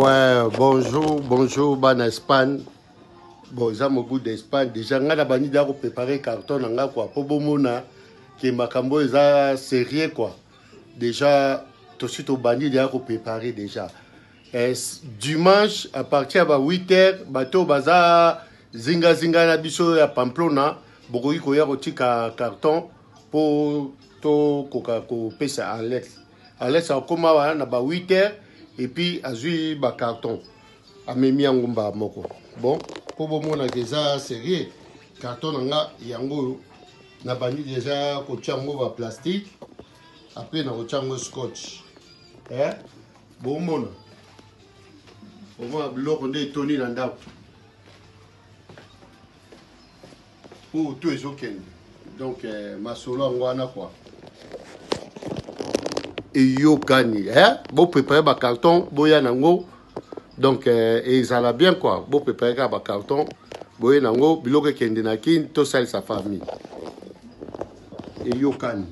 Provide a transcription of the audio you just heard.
Ouais, bonjour, ban Espagne. Bon, ça mon goût d'Espagne. Déjà, on a bani d'ako préparer carton, on a quoi. Pour bomona, qui makambo est sérieux quoi. Déjà, tout de suite au bani d'ako préparer déjà. Dimanche, à partir de 8h, bateau baza zinga na biso ya Pamplona, bokoki koya kotika carton pour to koka ko pesa Alex. Alex a koma wana na ba 8h et puis azui ba carton. Amemi ngumba moko. Bon, pour bomona déjà sérieux, carton nga yango na bani déjà ko tiango ba plastique. Après na ko tiango scotch. Bon mona. Au moins, l'eau est toni dans l'eau. Pour tout est ok. Donc, ma solo en guana quoi. Et yo gani, bon préparer ma carton, boya nango. Donc, et ça va bien quoi. Bon préparer ma carton, boya nango, biloke kendenakin, tout ça sa famille. Et yo gani.